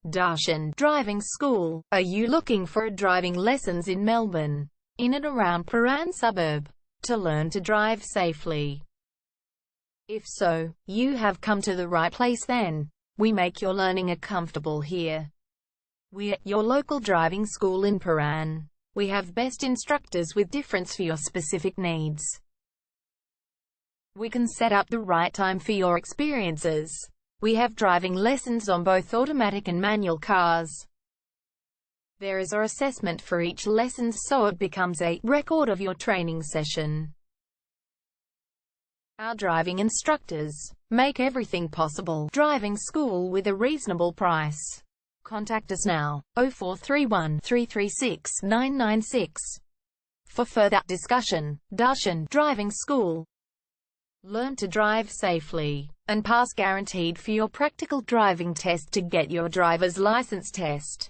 Prahran Driving School. Are you looking for driving lessons in Melbourne, in and around Prahran suburb, to learn to drive safely? If so, you have come to the right place then. We make your learning comfortable here. We're your local driving school in Prahran. We have best instructors with difference for your specific needs. We can set up the right time for your experiences. We have driving lessons on both automatic and manual cars. There is an assessment for each lesson, so it becomes a record of your training session. Our driving instructors make everything possible. Driving school with a reasonable price. Contact us now, 0431 336 996. For further discussion. Prahran Driving School. Learn to drive safely and pass guaranteed for your practical driving test to get your driver's license test.